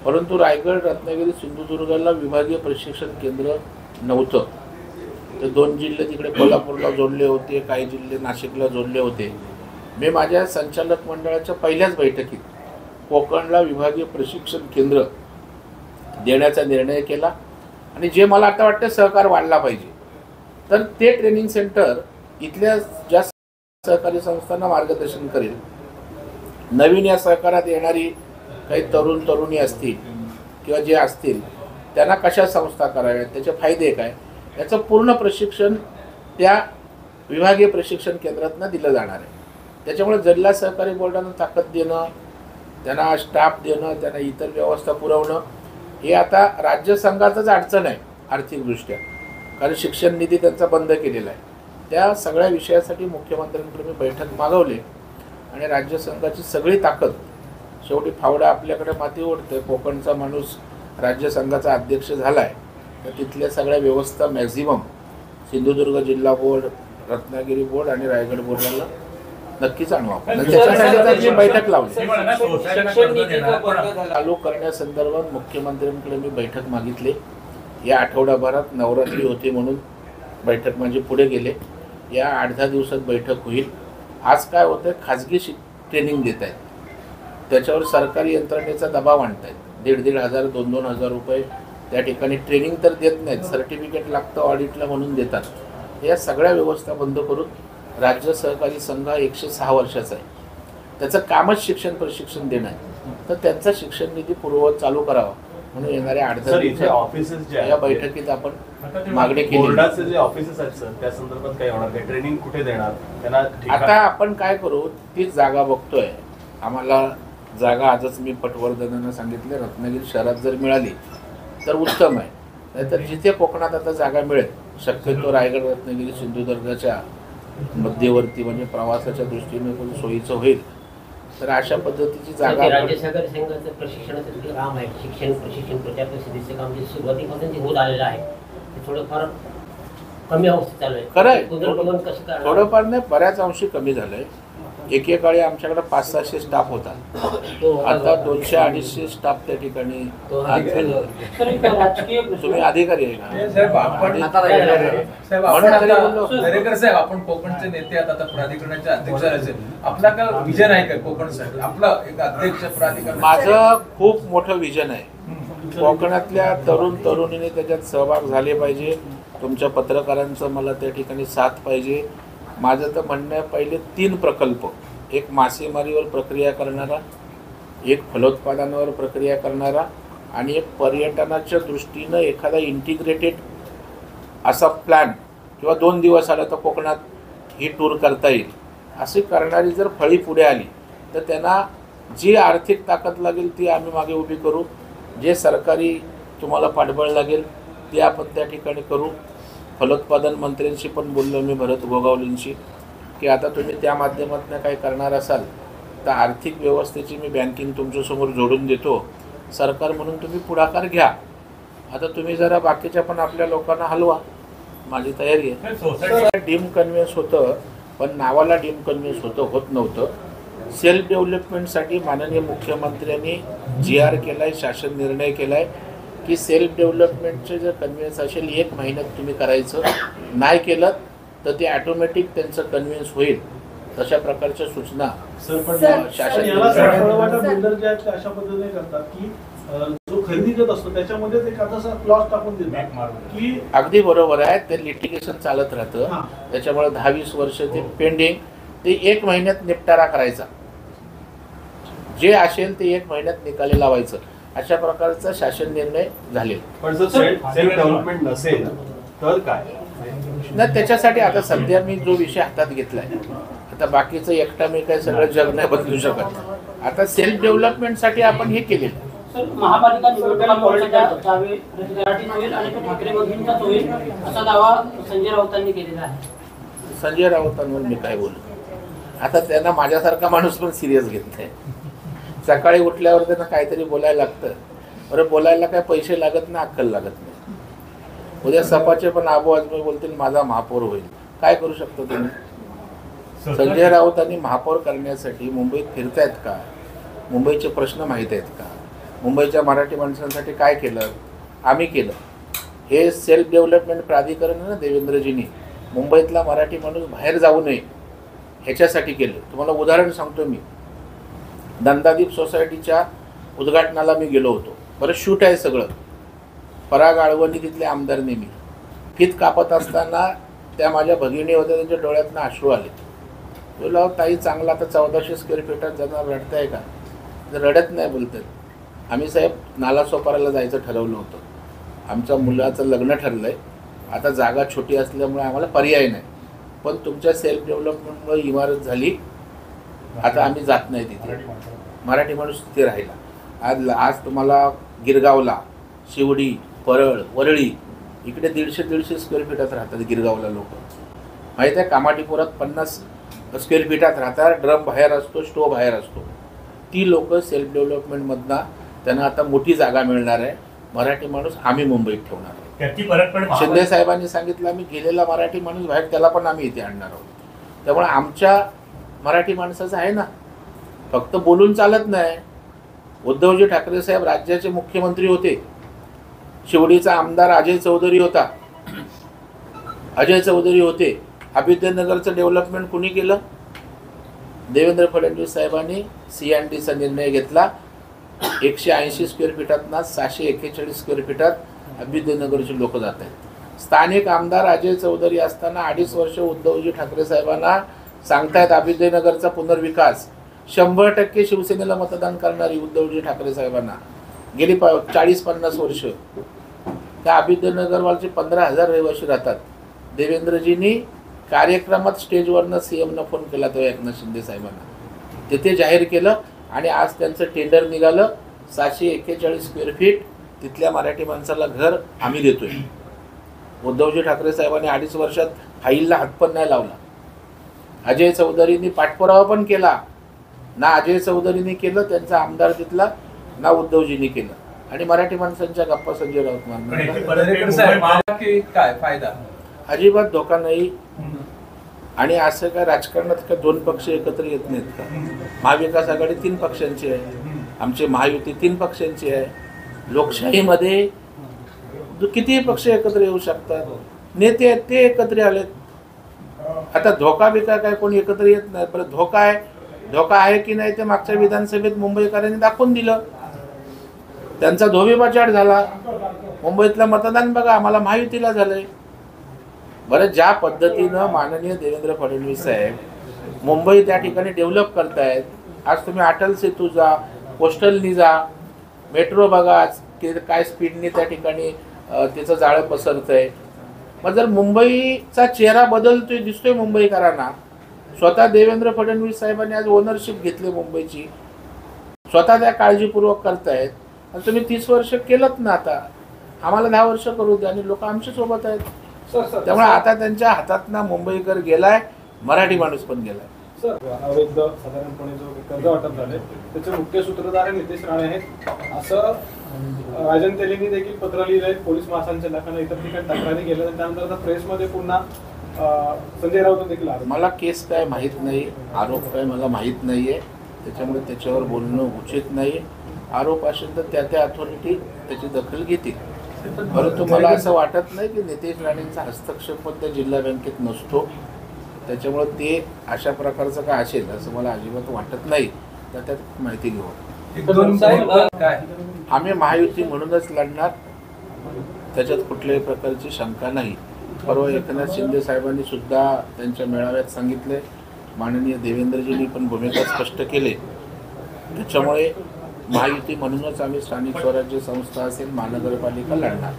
परंतु रायगड, रत्नागिरी, सिंधुदुर्गला विभागीय प्रशिक्षण केंद्र नव्हतं. ते 2 जिल्हे तिकडे कोल्हापूरला जोडले होते, काही जिल्हे नाशिकला जोडले होते. मी माझ्या संचालक मंडळाच्या पहिल्याच बैठकीत कोकणला विभागीय प्रशिक्षण केंद्र देण्याचा निर्णय केला. आणि जे मला आता वाटतं सहकार वाढला पाहिजे, तर ते ट्रेनिंग सेंटर इथल्या ज्या सहकारी संस्थांना मार्गदर्शन करेल. नवीन या सहकारात येणारी काही तरुणी असतील किंवा जे असतील त्यांना कशा संस्था कराव्यात, त्याचे फायदे काय, याचं पूर्ण प्रशिक्षण त्या विभागीय प्रशिक्षण केंद्रातून दिलं जाणार आहे. त्याच्यामुळे जिल्हा सहकारी बोर्डानं ताकद देणं, त्यांना स्टाफ देणं, त्यांना इतर व्यवस्था पुरवणं हे आता राज्य संघाचंच अडचण आहे आर्थिकदृष्ट्या, कारण शिक्षण निधी त्यांचा बंद केलेला आहे. त्या सगळ्या विषयासाठी मुख्यमंत्र्यांकडे मी बैठक मागवली आणि राज्य संघाची सगळी ताकद, शेवटी फावडा आपल्याकडे माती ओढते, कोकणचा माणूस राज्य संघाचा अध्यक्ष झाला आहे, तर तिथल्या सगळ्या व्यवस्था मॅक्झिमम सिंधुदुर्ग जिल्हा बोर्ड, रत्नागिरी बोर्ड आणि रायगड बोर्डाला नक्कीच आणू आपण. आणि त्याच्यासाठी तर मी बैठक लावली. ते म्हणा, सोसायटीला कर्ज देणार, पण चालू करण्यासंदर्भात मुख्यमंत्र्यांकडे मी बैठक मागितली. या आठवड्याभरात नवरात्री होती म्हणून बैठक म्हणजे पुढे गेले. या 8-10 दिवसात बैठक होईल. आज काय होतं, खाजगी ट्रेनिंग देत आहेत, त्याच्यावर सरकारी यंत्रणेचा दबाव आणत आहेत. 1,500 2,000 रुपये त्या ठिकाणी ट्रेनिंग तर देत नाहीत, सर्टिफिकेट लागतं ऑडिटला म्हणून देतात. या सगळ्या व्यवस्था बंद करून राज्य सहकारी संघ 106 वर्षाचा आहे, त्याचं कामच शिक्षण प्रशिक्षण देणं आहे. तर त्यांचा शिक्षण निधी पूर्ववत चालू करावा म्हणून येणाऱ्या 8-10 दिवसात ऑफिसेस जे या बैठकीत आपण मागणी केली. बोर्डाचे जे ऑफिसेस आहेत सर, त्या संदर्भात काय होणार, काय ट्रेनिंग कुठे देणार त्यांना? आता आपण काय करू, तीच जागा बघतोय. आम्हाला जागा आजच मी पटवर्धनांना सांगितले, रत्नागिरी शहरात जर मिळाली तर उत्तम आहे, नाहीतर जिथे कोकणात आता जागा मिळेल, शक्यतो रायगड, रत्नागिरी, सिंधुदुर्गाच्या मध्यवर्ती म्हणजे प्रवासाच्या दृष्टीने पण सोयीचं होईल. तर अशा पद्धतीची जागा राज्य सहकारी संघाचं प्रशिक्षणाचं जे काम आहे, शिक्षण प्रशिक्षण प्रचार प्रसिद्धीचं काम जे सुरुवातीपासून जे होत आलेलं आहे ते थोडंफार कमी अवस्थेत चालू आहे. खरं आहे, पुनर्गमन कसं करणार? थोडंफार नाही, बऱ्याच अंशी कमी झालंय. एकेकाळी आमच्याकडे 500-600 स्टाफ होता, आता 200-250 स्टाफ त्या ठिकाणी. तुम्ही अधिकारी आहे ना साहेब, आपण साहेब, आपण आता दरेकर साहेब, आपण कोकणचे नेते आहात, आता प्राधिकरणाचे अध्यक्ष झाले. आपला काय विजन आहे का कोकणसाठी? आपला एक अध्यक्ष प्राधिकरण. माझं खूप मोठं विजन आहे. कोकणातल्या तरुण तरुणीने त्याच्यात सहभाग झाले पाहिजे. तुमच्या पत्रकारांचं मला त्या ठिकाणी साथ पाहिजे. माझं तर म्हणणं आहे, पहिले 3 प्रकल्प, एक मासेमारीवर प्रक्रिया करणारा, एक फलोत्पादनावर प्रक्रिया करणारा आणि एक पर्यटनाच्या दृष्टीनं एखादा इंटिग्रेटेड असा प्लॅन किंवा 2 दिवस आला तर कोकणात ही टूर करता येईल अशी करणारी जर फळी पुढे आली तर त्यांना जी आर्थिक ताकद लागेल ती आम्ही मागे उभी करू. जे सरकारी तुम्हाला पाठबळ लागेल ते आपण त्या ठिकाणी करू. फलोत्पादन मंत्र्यांशी पण बोललो मी, भरत गोगावलेंशी, की आता तुम्ही त्या माध्यमातून काही करणार असाल तर आर्थिक व्यवस्थेची मी बँकिंग तुमच्यासमोर जोडून देतो, सरकार म्हणून तुम्ही पुढाकार घ्या. आता तुम्ही जरा बाकीच्या पण आपल्या लोकांना हलवा, माझी तयारी आहे. सोसायटी डीम कन्व्हेन्स होतं, पण नावाला डीम कन्व्हेन्स होत नव्हतं. सेल्फ डेव्हलपमेंटसाठी माननीय मुख्यमंत्र्यांनी GR केला आहे, शासन निर्णय केला आहे की सेल्फ डेव्हलपमेंटचे जर कन्व्हेन्स असेल 1 महिन्यात तुम्ही करायचं, नाही केलं तर ते ऑटोमॅटिक त्यांचं कन्व्हेन्स होईल. तशा प्रकारच्या सूचना सर, पण शासन याला फळवाटा बिल्डर जे आहेत ते अशा पद्धतीने करतात की जो खरेदी करत असतो त्याच्यामध्येच एक आता क्लॉज टाकून देतात की अगदी बरोबर आहे. ते लिटिगेशन चालत हां. राहतं, त्याच्यामुळे 10-20 वर्ष ते पेंडिंग. ते 1 महिन्यात निपटारा करायचा, जे असेल ते 1 महिन्यात निकाली लावायचं, अशा प्रकारचा शासन निर्णय झालेला. पण जर सेल्फ डेव्हलपमेंट नसेल तर काय? नाही, त्याच्यासाठी आता सध्या मी जो विषय हातात घेतलाय, आता बाकीचं एकटा मी काय सगळं जग नाही बदलू शकत. आता सेल्फ डेव्हलपमेंटसाठी आपण हे केलेलं. सर, महापालिका निवडणुकांच्या दावे मराठीत होईल आणि तो ठाकरे बंधूंचाच होईल असा दावा संजय राऊतांनी केलेला आहे. संजय राऊतांवर मी काय बोलू, आता त्यांना माझ्यासारखा माणूस पण सिरियस घेत नाही. सकाळी उठल्यावर त्यांना काहीतरी बोलायला लागतं. बरं, बोलायला काय पैसे लागत नाही, अक्कल लागत नाही. उद्या सपाचे पण आबू आजमी बोलतील माझा महापौर होईल, काय करू शकतो तुम्ही? संजय राऊतांनी महापौर करण्यासाठी मुंबईत फिरतायत का? मुंबईचे प्रश्न माहीत आहेत का? मुंबईच्या मराठी माणसांसाठी काय केलं? आम्ही केलं. हे सेल्फ डेव्हलपमेंट प्राधिकरण आहे ना देवेंद्रजींनी, मुंबईतला मराठी माणूस बाहेर जाऊ नये ह्याच्यासाठी केलं. तुम्हाला उदाहरण सांगतो मी, नंदादीप सोसायटीच्या उद्घाटनाला मी गेलो होतो. बरं, शूट आहे सगळं. पराग आळवणी तिथले आमदार नेहमी फीत कापत असताना त्या माझ्या भगिनी होत्या, त्यांच्या डोळ्यातनं अश्रू आले. बोला ताई चांगला आता 1400 स्क्वेअर फीटात जाणार, रडताय का? जर रडत नाही बोलतात. आम्ही साहेब नालासोपाराला जायचं ठरवलं होतं. आमच्या मुलाचं लग्न ठरलं आहे. आता जागा छोटी असल्यामुळे आम्हाला पर्याय नाही, पण तुमच्या सेल्फ डेव्हलपमेंटमुळे इमारत झाली, आता आम्ही जात नाही तिथे. मराठी माणूस तिथे राहिला. आज तुम्हाला गिरगावला, शिवडी, परळ, वरळी इकडे 150-150 स्क्वेअर फीटात राहतात गिरगावला लोक. माहीत आहे, कामाटीपुरात 50 स्क्वेअर फीटात राहतात. ड्रम बाहेर असतो, स्टोव बाहेर असतो. ती लोक सेल्फ डेव्हलपमेंटमधनं त्यांना आता मोठी जागा मिळणार आहे. मराठी माणूस आम्ही मुंबईत ठेवणार आहोत. त्याची परतफेड शिंदे साहेबांनी सांगितलं, आम्ही गेलेला मराठी माणूस बाहेर त्याला पण आम्ही इथे आणणार आहोत. त्यामुळे आमच्या मराठी माणसाचा आहे ना, फक्त बोलून चालत नाही. उद्धवजी ठाकरे साहेब राज्याचे मुख्यमंत्री होते. शिवडीचा आमदार अजय चौधरी होता. अजय चौधरी होते. अभिद्यनगरचं डेव्हलपमेंट कुणी केलं? देवेंद्र फडणवीस साहेबांनी CNDचा निर्णय घेतला. 180 स्क्वेअर फीटातना 641 स्क्वेअर फीटात अभिद्यनगरचे लोक जात आहेत. स्थानिक आमदार अजय चौधरी असताना 2.5 वर्ष उद्धवजी ठाकरे साहेबांना सांगतायत अभिद्यनगरचा पुनर्विकास. 100% शिवसेनेला मतदान करणारी उद्धवजी ठाकरे साहेबांना गेली 40-50 वर्ष. त्या अभिद्यनगरवालचे 15,000 रहिवासी राहतात. देवेंद्रजींनी कार्यक्रमात स्टेजवरनं CMनं फोन केला तेव्हा एकनाथ शिंदे साहेबांना, तिथे जाहीर केलं आणि आज त्यांचं टेंडर निघालं. 641 स्क्वेअर फीट तिथल्या मराठी माणसाला घर आम्ही देतोय. उद्धवजी ठाकरे साहेबांनी 2.5 वर्षात फाईलला हातपण नाही लावला. अजय चौधरींनी पाठपुरावा पण केला ना. अजय चौधरींनी केलं, त्यांचा आमदार तिथला, ना उद्धवजींनी केलं. आणि मराठी माणसांच्या गप्पा संजय राऊत मारणार. काय फायदा? अजिबात धोका नाही. आणि असं काय राजकारणात का 2 पक्ष एकत्र येत नाहीत का? महाविकास आघाडी 3 पक्षांची आहे, आमची महायुती 3 पक्षांची आहे. लोकशाहीमध्ये कितीही पक्ष एकत्र येऊ शकतात. नेते आहेत ते एकत्र आलेत. आता धोका बिका काय कोणी एकत्र येत नाही. परत धोका आहे की नाही ते मागच्या विधानसभेत मुंबईकरांनी दाखवून दिलं. त्यांचा धोबीपछाड झाला. मुंबईतलं मतदान बघा, आम्हाला महायुतीला झालंय. बरं, ज्या पद्धतीनं माननीय देवेंद्र फडणवीस साहेब मुंबई त्या ठिकाणी डेव्हलप करतायत. आज तुम्ही अटल सेतू जा, कोस्टलनी जा, मेट्रो बघा, काय स्पीडने त्या ठिकाणी त्याचं जाळं पसरतंय. मग जर मुंबईचा चेहरा बदलतोय, दिसतोय मुंबईकरांना, स्वतः देवेंद्र फडणवीस साहेबांनी आज ओनरशिप घेतली मुंबईची, स्वतः त्या काळजीपूर्वक करतायत. आणि तुम्ही 30 वर्ष केलंत ना, आता आम्हाला 10 वर्ष करू द्या आणि लोक आमच्या सोबत आहेत. त्यामुळे आता त्यांच्या हातातना मुंबईकर गेलाय, मराठी माणूस पण गेलाय. सर, अवैध साधारणपणे जो कर्ज वाटप झाले त्याचे मुख्य सूत्रधार नितेश राणे आहेत असं राजन तेलींनी देखील पत्र लिहिलंय. पोलीस महासंचालकांना इतर ठिकाणी तक्रारी केल्या. त्यानंतर आता प्रेसमध्ये पुन्हा संजय राऊत देखील आले. मला केस काय माहीत नाही, आरोप काय मला माहीत नाहीये, त्याच्यामुळे त्याच्यावर बोलणं उचित नाही. आरोप असेल तर त्या अथॉरिटी त्याची दखल घेतील. परंतु मला असं वाटत नाही की नितेश राणेंचा हस्तक्षेप पण त्या जिल्हा बँकेत नसतो. त्याच्यामुळे ते अशा प्रकारचं काय असेल असं मला अजिबात वाटत नाही. तर त्यात माहिती घेऊ. आम्ही महायुती म्हणूनच लढणार, त्याच्यात कुठल्याही प्रकारची शंका नाही. परवा एकनाथ शिंदे साहेबांनी सुद्धा त्यांच्या मेळाव्यात सांगितले, माननीय देवेंद्रजींनी पण भूमिका स्पष्ट केली. त्याच्यामुळे महायुती म्हणूनच आम्ही स्थानिक स्वराज्य संस्था असेल, महानगरपालिका लढणार.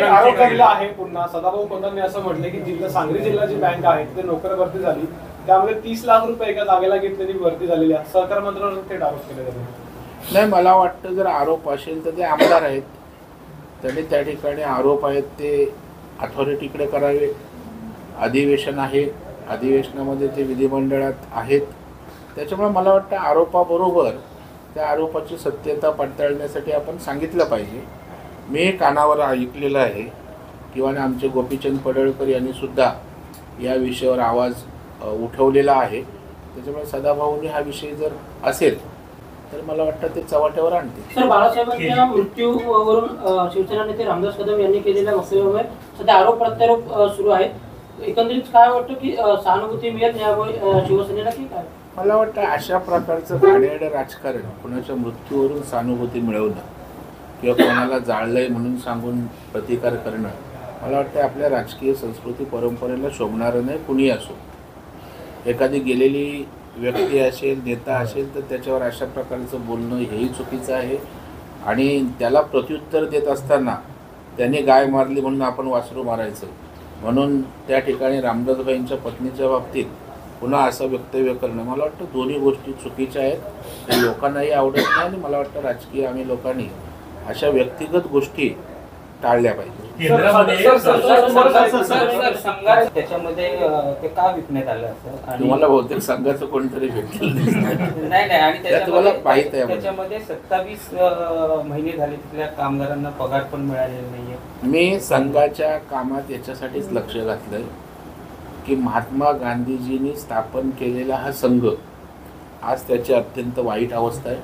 आरोप केला आहे पुन्हा सदाभाऊ खोतांनी असं म्हटलं की जिल्हा सांगली जिल्ह्याची बँक आहे तिथे नोकर भरती झाली, त्यामध्ये 30 लाख रुपये एका जागेला घेतलेली भरती झालेली आहे. सहकार मंत्र्यांवर थेट आरोप केले जाते. नाही, मला वाटतं जर आरोप असेल तर ते आमदार आहेत, त्यांनी त्या ठिकाणी आरोप आहेत ते अथॉरिटीकडे करावे. अधिवेशन आहे, अधिवेशनामध्ये ते विधिमंडळात आहेत. त्याच्यामुळे मला वाटतं आरोपाबरोबर त्या आरोपाची सत्यता पडताळण्यासाठी आपण सांगितलं पाहिजे. मी कानावर ऐकलेलं आहे किंवा आमचे गोपीचंद पडळकर यांनी सुद्धा या विषयावर आवाज उठवलेला आहे. त्याच्यामुळे सदाभाऊंनी हा विषय जर असेल तर मला वाटतं ते चव्हाट्यावर आणते. सर, बाळासाहेबांच्या मृत्यूवरून शिवसेना नेते रामदास कदम यांनी केलेल्या वक्तव्यामुळे सध्या आरोप प्रत्यारोप सुरू आहे. एकंदरीत काय वाटतं की सहानुभूती मिळेल यामुळे शिवसेनेला की काय? मला वाटतं अशा प्रकारचं घाणेरडं राजकारण, कोणाच्या मृत्यूवरून सहानुभूती मिळवणं किंवा कोणाला जाळलंय म्हणून सांगून प्रतिकार करणं, मला वाटतं आपल्या राजकीय संस्कृती परंपरेला शोभणारं नाही. कुणी असो, एखादी गेलेली व्यक्ती असेल, नेता असेल तर त्याच्यावर अशा प्रकारचं बोलणं हेही चुकीचं आहे. आणि त्याला प्रत्युत्तर देत असताना त्याने गाय मारली म्हणून आपण वासरू मारायचं, म्हणून त्या ठिकाणी रामदासभाईंच्या पत्नीच्या बाबतीत पुन्हा असं वक्तव्य करणं, मला वाटतं दोन्ही गोष्टी चुकीच्या आहेत. ते लोकांनाही आवडत नाही आणि मला वाटतं राजकीय आम्ही लोकांनी अशा व्यक्तिगत गोष्टी टाळल्या पाहिजे. त्याच्यामध्ये ते का विकण्यात आलं असं तुम्हाला बहुतेक संघाचं कोणतरी भेटलं नाही आणि त्याच्यामध्ये 27 महिने झाले तिथल्या कामगारांना पगार पण मिळालेला नाहीये. मी संघाच्या कामात याच्यासाठीच लक्ष घातलंय की महात्मा गांधीजींनी स्थापन केलेला हा संघ आज त्याची अत्यंत वाईट अवस्था आहे.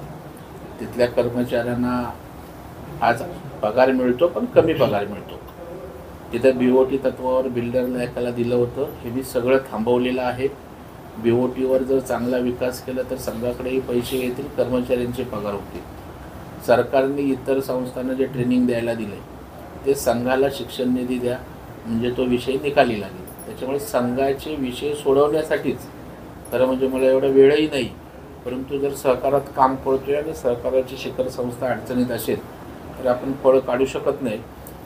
तिथल्या कर्मचाऱ्यांना आज पगार मिळतो, पण कमी पगार मिळतो. तिथं BOT तत्वावर बिल्डरला एकाला दिलं होतं, हे मी सगळं थांबवलेलं आहे. BOTवर जर चांगला विकास केला तर संघाकडेही पैसे येतील, कर्मचाऱ्यांचे पगार होतील. सरकारने इतर संस्थांना जे ट्रेनिंग द्यायला दिले ते संघाला शिक्षण निधी द्या, म्हणजे तो विषय निकाली लागेल. त्याच्यामुळे संघाचे विषय सोडवण्यासाठीच खरं म्हणजे मला एवढा वेळही नाही, परंतु जर सहकारात काम करतोय आणि सहकाराची शिखर संस्था अडचणीत असेल तर आपण पळ काढू शकत नाही.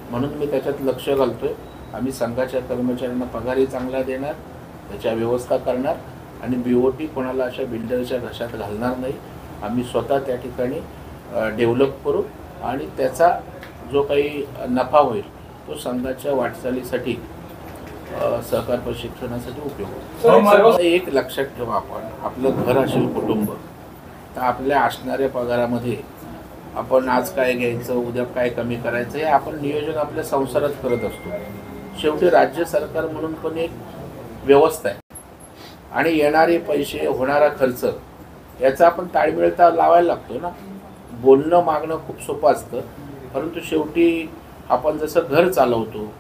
म्हणून मी त्याच्यात लक्ष घालतोय. आम्ही संघाच्या कर्मचाऱ्यांना पगारही चांगला देणार, त्याच्या व्यवस्था करणार आणि BOT कोणाला अशा बिल्डरच्या घशात घालणार नाही. आम्ही स्वतः त्या ठिकाणी डेव्हलप करू आणि त्याचा जो काही नफा होईल तो संघाच्या वाटचालीसाठी सहकार प्रशिक्षणासाठी उपयोग होईल. एक लक्षात ठेवा, आपण आपलं घर असेल कुटुंब तर आपल्या असणाऱ्या पगारामध्ये आपण आज काय घ्यायचं, उद्या काय कमी करायचं, हे आपण नियोजन आपल्या संसारात करत असतो. शेवटी राज्य सरकार म्हणून पण एक व्यवस्था आहे आणि येणारे पैसे, होणारा खर्च याचा आपण ताळमेळ लावायला लागतो ना. बोलणं मागणं खूप सोपं असतं, परंतु शेवटी आपण जसं घर चालवतो,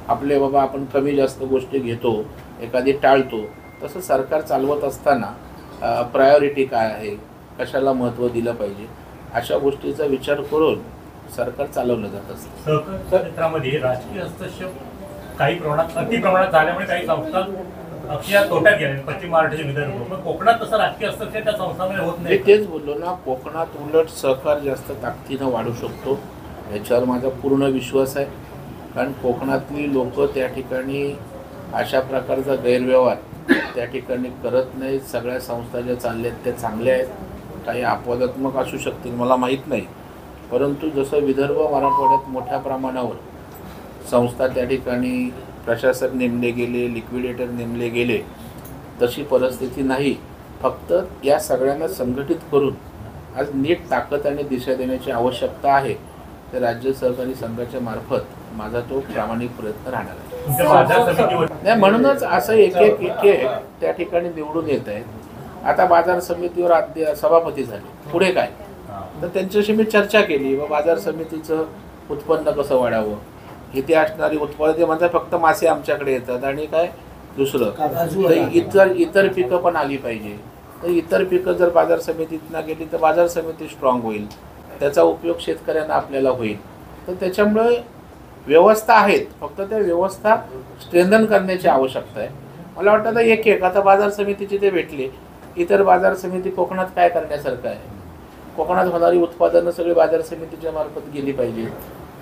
आपले बाबा आपण कमी जास्त गोष्टी घेतो, एखादी टाळतो, तसं सरकार चालवत असताना प्रायोरिटी काय आहे, कशाला महत्त्व दिलं पाहिजे, अशा गोष्टीचा विचार करून सरकार चालवलं जात असतं. सहकार क्षेत्रामध्ये राजकीय हस्तक्षेप काही प्रमाणात अति प्रमाणात झाल्यामुळे काही संस्था अक्षय तोट्यात गेल्या, पश्चिम महाराष्ट्राचे विदर्भ. पण कोकणात तसं राजकीय हस्तक्षेप त्या संस्थांमध्ये होत नाही. तेच बोललो ना, कोकणात उलट सहकार जास्त ताकदीनं वाढू शकतो, याच्यावर माझा पूर्ण विश्वास आहे. कारण कोकणातली लोक त्या ठिकाणी अशा प्रकारचा गैरव्यवहार त्या ठिकाणी करत नाहीत. सगळ्या संस्था ज्या चालल्या आहेत त्या चांगल्या आहेत, काही अपवादात्मक असू शकतील मला माहीत नाही, परंतु जसं विदर्भ मराठवाड्यात मोठ्या प्रमाणावर संस्था त्या ठिकाणी प्रशासक नेमले गेले, लिक्विडेटर नेमले गेले, तशी परिस्थिती नाही. फक्त या सगळ्यांना संघटित करून आज नीट ताकद आणि दिशा देण्याची आवश्यकता आहे. तर राज्य सहकारी संघाच्या मार्फत माझा तो प्रामाणिक प्रयत्न राहणार आहे. तुमच्या बाजार समितीवर नाही, म्हणूनच असं एक एक त्या ठिकाणी निवडून येत आहेत. आता बाजार समितीवर सभापती झाले, पुढे काय, तर त्यांच्याशी मी चर्चा केली व बाजार समितीचं उत्पन्न कसं वाढावं, इथे असणारी उत्पन्न ते म्हणतात फक्त मासे आमच्याकडे येतात आणि काय दुसरं, तर इतर पिकं पण आली पाहिजे. तर इतर पिकं जर बाजार समितीतनं गेली तर बाजार समिती स्ट्रॉंग होईल, त्याचा उपयोग शेतकऱ्यांना आपल्याला होईल. तर त्याच्यामुळे व्यवस्था आहेत, फक्त त्या व्यवस्था स्ट्रेंथन करण्याची आवश्यकता आहे. मला वाटतं आता एक आता बाजार समितीचे ते भेटले, इतर बाजार समिती कोकणात काय करण्यासारखं आहे, कोकणात होणारी उत्पादनं सगळी बाजार समितीच्या मार्फत गेली पाहिजे.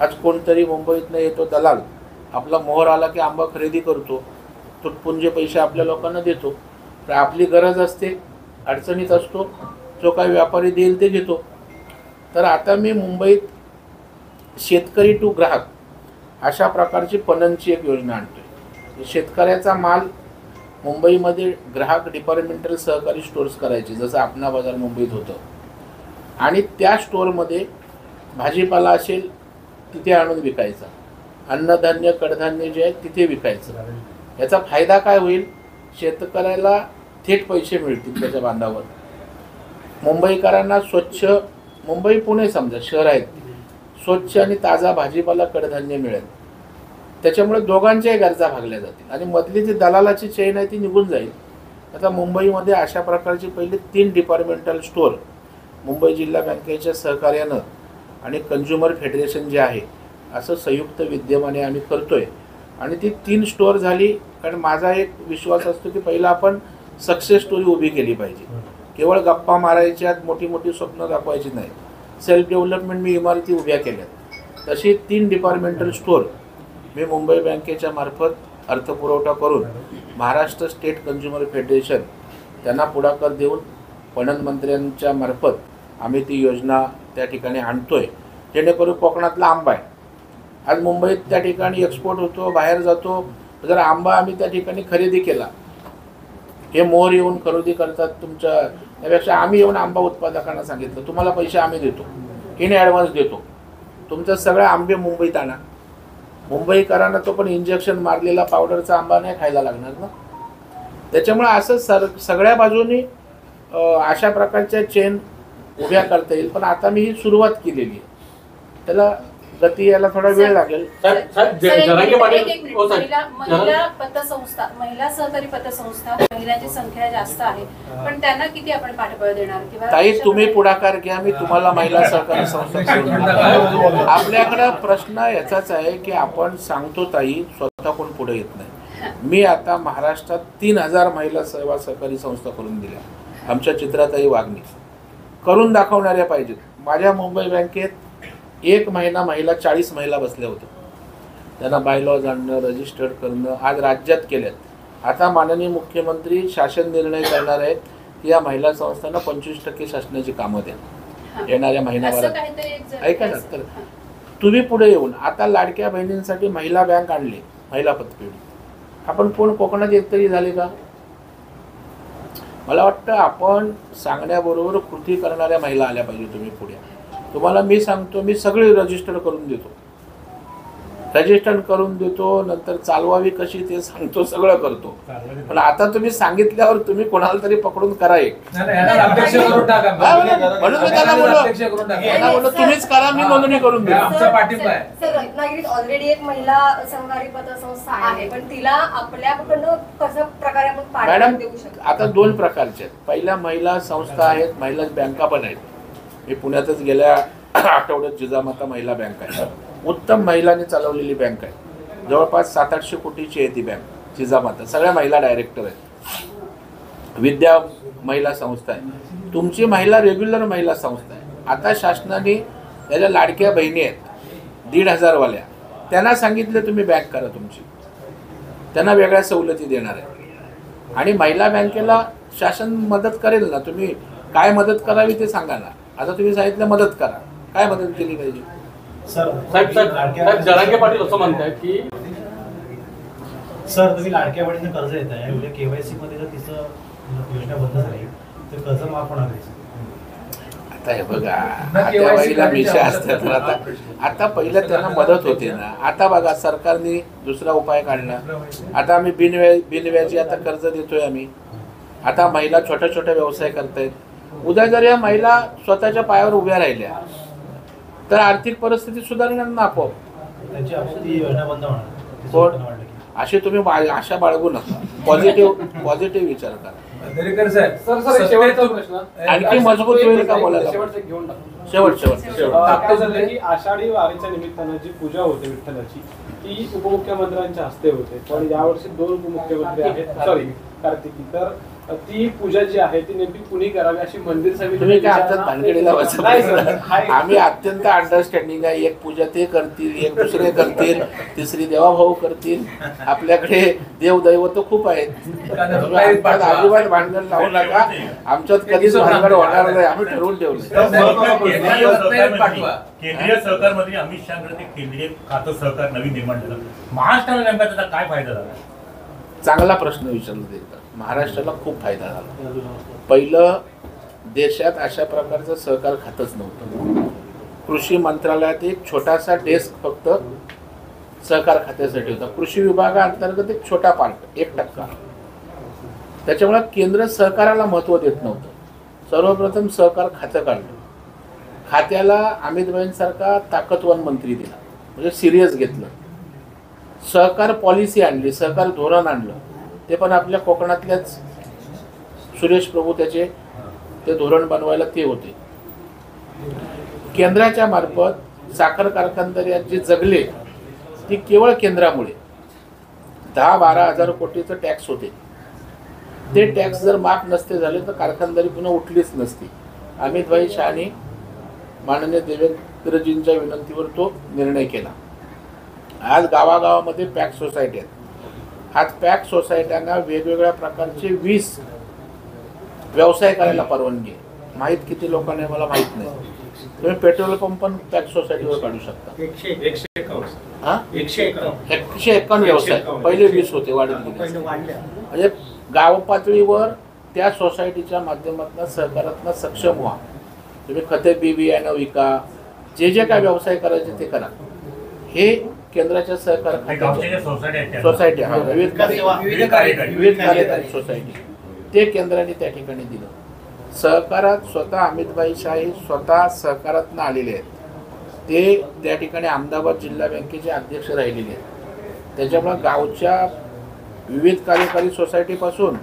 आज कोणतरी मुंबईतनं येतो दलाल, आपला मोहर आला की आंबा खरेदी करतो, तुटपुंजे पैसे आपल्या लोकांना देतो. तर आपली गरज असते, अडचणीत असतो, जो काही व्यापारी देईल ते घेतो. तर आता मी मुंबईत शेतकरी टू ग्राहक अशा प्रकारची पणनची एक योजना आणतोय. शेतकऱ्याचा माल मुंबईमध्ये ग्राहक डिपार्टमेंटल सहकारी स्टोर्स करायचे, जसं आपणा बाजार मुंबईत होतं, आणि त्या स्टोअरमध्ये भाजीपाला असेल तिथे आणून विकायचा, अन्नधान्य कडधान्य जे आहे तिथे विकायचं. याचा फायदा काय होईल, शेतकऱ्याला थेट पैसे मिळतील त्याच्या बांधावर. मुंबईकरांना स्वच्छ, मुंबई पुणे समजा शहर आहेत, स्वच्छ आणि ताजा भाजीपाला कडधान्य मिळेल. त्याच्यामुळे दोघांच्याही गरजा भागल्या जातील आणि मधली जी दलालाची चेन आहे ती निघून जाईल. आता मुंबईमध्ये अशा प्रकारची पहिली 3 डिपार्टमेंटल स्टोअर मुंबई जिल्हा बँकेच्या सहकार्यानं आणि कंझ्युमर फेडरेशन जे आहे असं संयुक्त विद्यमाने आम्ही करतोय. आणि ती 3 स्टोअर झाली, कारण माझा एक विश्वास असतो की पहिला आपण सक्सेस स्टोरी उभी केली पाहिजे. केवळ गप्पा मारायच्यात, मोठी मोठी स्वप्न दाखवायची नाही. सेल्फ डेव्हलपमेंट मी इमारती उभ्या केल्यात, तशी 3 डिपार्टमेंटल स्टोअर मी मुंबई बँकेच्या मार्फत अर्थपुरवठा करून महाराष्ट्र स्टेट कंझ्युमर फेडरेशन त्यांना पुढाकार देऊन पणन मंत्र्यांच्या मार्फत आम्ही ती योजना त्या ठिकाणी आणतोय. जेणेकरून कोकणातला आंबा आहे, आज मुंबईत त्या ठिकाणी एक्सपोर्ट होतो, बाहेर जातो. जर आंबा आम्ही त्या ठिकाणी खरेदी केला, हे मोहर येऊन खरेदी करतात तुमच्या, त्यापेक्षा आम्ही येऊन आंबा उत्पादकांना सांगितलं तुम्हाला पैसे आम्ही देतो, इन ॲडव्हान्स देतो, तुमचं सगळे आंबे मुंबईत आणा मुंबईकरांना तो पण इंजेक्शन मारलेला पावडरचा आंबा नाही खायला लागणार ना. त्याच्यामुळे असं सगळ्या बाजूनी अशा प्रकारच्या चेन उभ्या करता येईल. पण आता मी ही सुरुवात केलेली आहे, त्याला गती यायला थोडा वेळ लागेल. महिला पतसंस्था, महिला सहकारी पतसंस्था, महिलांची संख्या जास्त आहे, पण त्यांना किती आपण पाठबळ देणार? किंवा ताई तुम्ही पुढाकार घ्या, मी तुम्हाला महिला सहकारी संस्था करून देतो. आपल्याकडे प्रश्न याचाच आहे की आपण सांगतो ताई, स्वतः कोण पुढे येत नाही. मी आता महाराष्ट्रात 3000 महिला सेवा सहकारी संस्था करून दिल्या. आमच्या चित्राताई वागणी करून दाखवणाऱ्या पाहिजेत. माझ्या मुंबई बँकेत 1 महिना महिला 40 महिला बसल्या होत्या. त्यांना बायलॉज आणणं, रजिस्टर्ड करणं आज राज्यात केल्यात. आता माननीय मुख्यमंत्री शासन निर्णय करणार आहेत की या महिला संस्थांना 25% शासनाची कामं द्या येणाऱ्या महिन्याभरात. ऐका ना, तर तुम्ही पुढे येऊन आता लाडक्या बहिणींसाठी महिला बँक आणली, महिला पतपेढी. आपण कोण कोकणात एकतरी झाले का? मला वाटतं आपण सांगण्याबरोबर कृती करणाऱ्या महिला आल्या पाहिजे. तुम्ही पुढे, तुम्हाला मी सांगतो, मी सगळे रजिस्टर करून देतो, नंतर चालवावी कशी ते सांगतो, सगळं करतो. पण आता तुम्ही सांगितल्यावर तुम्ही कोणाला तरी पकडून करा एक, म्हणून मी त्यांना बोललो तुम्हीच करा, मी नोंदणी करून देतो. आमचा पाठिंबा आहे. सर, रत्नागिरीत ऑलरेडी एक महिला सहकारी पतसंस्था आहे, पण तिला आपल्याकडनं कसं प्रकारे आपण मॅडम पाठबळ देऊ शकतो? आता 2 प्रकारचे आहेत. पहिल्या महिला संस्था आहेत, महिला बँका पण आहेत. मी पुण्यातच गेल्या आठवड्यात जिजामाता महिला बँक आहे, उत्तम महिलांनी चालवलेली बँक आहे. जवळपास 700-800 कोटीची आहे ती बँक जिजामाता. सगळ्या महिला डायरेक्टर आहेत. विद्या महिला संस्था आहे. तुमची महिला रेग्युलर महिला संस्था आहे. आता शासनाने त्याच्या लाडक्या बहिणी आहेत 1,500 वाल्या, त्यांना सांगितलं तुम्ही बँक करा तुमची, त्यांना वेगळ्या सवलती देणार आहे. आणि महिला बँकेला शासन मदत करेल ना. तुम्ही काय मदत करावी ते सांगा ना. आता तुम्ही सांगितलं मदत करा, काय मदत केली पाहिजे? साहेब जरांगे पाटील असं म्हणतात की सर तुम्ही लाडक्या बहिणींना कर्ज देत आहे, उद्या केवायसी मध्ये जर तिचं योजना बंद झाली तर कर्ज माफ होणार आहे. आता हे बघा, त्या बाईला मिशा असतात तर आता पहिलं त्यांना मदत होते ना. आता बघा सरकारने दुसरा उपाय काढला. आता आम्ही बिनव्याजी आता कर्ज देतोय आम्ही. आता महिला छोट्या छोट्या व्यवसाय करतायत. उद्या जर या महिला स्वतःच्या पायावर उभ्या राहिल्या तर आर्थिक परिस्थिती सुधारणार ना आपोआप. त्यांची ती योजना बंद होणार. कोण असे तुम्ही आशा बाळगू नका, पॉझिटिव्ह विचार करा. आणखी मजबूत होईल का बोलायला? शेवट आषाढी वारीच्या निमित्तानं जी पूजा होते विठ्ठलाची ती उपमुख्यमंत्र्यांच्या हस्ते होते, पण यावर्षी 2 उपमुख्यमंत्री आहेत, सॉरी कार्तिकी. तर ती पूजा जी आहे ती नेमकी कुणी करावी अशी मंदिर समिती. आम्ही अत्यंत अंडरस्टँडिंग आहे. एक पूजा ते करतील, एक दुसरे करतील, तिसरी देवाभाऊ करतील. आपल्याकडे देवदैवत खूप आहेत. अजिबात भांडण लावू नका. आमच्यात कधीच भांडण होणार नाही, आम्ही ठरवून ठेवलं. केंद्रीय सहकार मंत्री अमित शहाकडे ते केंद्रीय खातं सहकार नवीन निर्माण झालं. महाराष्ट्राला नेमका त्याचा काय फायदा झाला? चांगला प्रश्न विचारला देतात. महाराष्ट्राला खूप फायदा झाला. पहिलं देशात अशा प्रकारचं सहकार खातच नव्हतं. कृषी मंत्रालयात एक छोटासा डेस्क फक्त सहकार खात्यासाठी होता. कृषी विभागाअंतर्गत एक छोटा पार्ट 1%. त्याच्यामुळे केंद्र सहकाराला महत्त्व देत नव्हतं. सर्वप्रथम सहकार खातं काढलं. खात्याला अमित भाईंसारखा ताकदवान मंत्री दिला, म्हणजे सिरियस घेतलं. सहकार पॉलिसी आणली, सहकार धोरण आणलं. ते पण आपल्या कोकणातल्याच सुरेश प्रभू ते धोरण बनवायला ते होते. केंद्राच्या मार्फत साखर कारखानदारी जी जगले ती केवळ केंद्रामुळे. 10-12 हजार कोटीचं टॅक्स होते. ते टॅक्स जर माफ नसते झाले तर कारखानदारी पुन्हा उठलीच नसती. अमित भाई शहानी माननीय देवेंद्रजींच्या विनंतीवर तो निर्णय केला. आज गावागावामध्ये पॅक सोसायटी आहेत. आज पॅक सोसायट्यांना वेगवेगळ्या प्रकारचे 20 व्यवसाय करायला परवानगी आहे. माहीत किती लोकांना मला माहीत नाही. तुम्ही पेट्रोल पंप पण पॅक सोसायटीवर काढू शकता. 151 व्यवसाय. पहिले 20 होते, वाढत गेले. म्हणजे गाव पातळीवर त्या सोसायटीच्या माध्यमातून सहकारातून सक्षम व्हा. तुम्ही खते बी बियाणं विका, जे काय व्यवसाय करायचे ते करा. हे केंद्राच्या सहकार गावच्या ज्या सोसायटी आहेत त्या. सोसायटी हा विविध कार्यकारी सोसायटी ते केंद्राने त्या ठिकाणी दिलं. सहकारात स्वतः अमितभाई शाह हे स्वतः सहकारातनं आलेले आहेत. ते त्या ठिकाणी अहमदाबाद जिल्हा बँकेचे अध्यक्ष राहिलेले आहेत. त्याच्यामुळे गावच्या विविध कार्यकारी सोसायटीपासून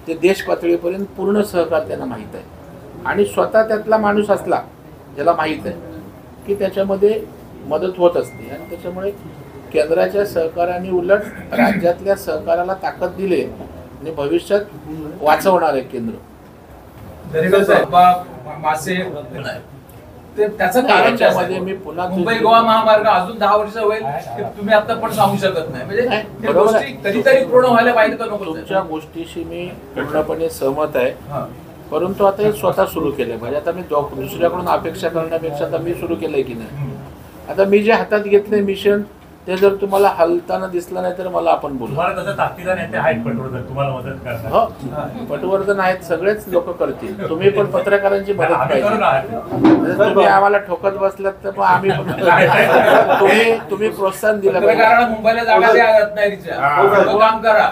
ते देश पातळीपर्यंत पूर्ण सहकार त्यांना माहीत आहे. आणि स्वतः त्यातला माणूस असला ज्याला माहीत आहे की त्याच्यामध्ये मदत होत असते. आणि त्याच्यामुळे केंद्राच्या सहकाराने उलट राज्यातल्या सहकाराला ताकद दिली आणि भविष्यात वाचवणार आहे केंद्र. दरेकर साहेब मासे ते त्याचं कारण त्याच्यामध्ये मी पुन्हा मुंबई गोवा महामार्ग अजून 10 वर्ष होईल हे तुम्ही आता पण सांगू शकत नाही. म्हणजे त्या गोष्टी कधीतरी पूर्ण व्हायला पाहिजे का नको? तुमच्या गोष्टीशी मी पूर्णपणे सहमत आहे. परंतु आता हे स्वतः सुरू केलं पाहिजे. आता मी दुसऱ्याकडून अपेक्षा करण्यापेक्षा आता मी सुरू केलंय की नाही. आता मी जे हातात घेतले मिशन ते जर तुम्हाला हलताना दिसलं नाही तर मला आपण बोलू. तुम्हाला तसं ताकदीला नेते आहेत पटवर्धन तुम्हाला मदत करतात. हो पटवर्धन आहेत सगळेच लोक करतील. तुम्ही पण पत्रकारांची मदत आम्ही करू ना. पाहिजे. तुम्ही आम्हाला ठोकत बसलात तर मग आम्ही तुम्ही प्रोत्साहन दिलं पाहिजे. पत्रकारांना मुंबईला जागा द्या रत्नागिरीच्या काम करा.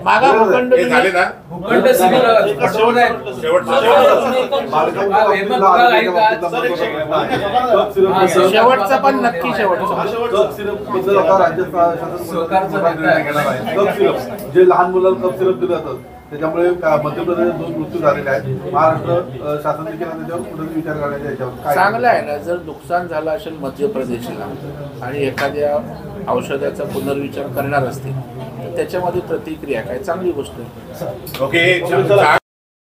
मागा भूखंड भूखंड शेवटचा पण नक्की शेवटचा जे लहान मुलांना कप सिरप दिलं जातं त्याच्यामुळे मध्य प्रदेशात 2 मृत्यू झालेले आहेत. महाराष्ट्र शासन देखील त्याच्यावर पुढे विचार करण्याच्या याच्यावर चांगलं आहे ना. जर नुकसान झालं असेल मध्य प्रदेशला आणि एखाद्या औषधाचा पुनर्विचार करणार असतील तर त्याच्यामध्ये प्रतिक्रिया काय चांगली गोष्ट आहे. ओके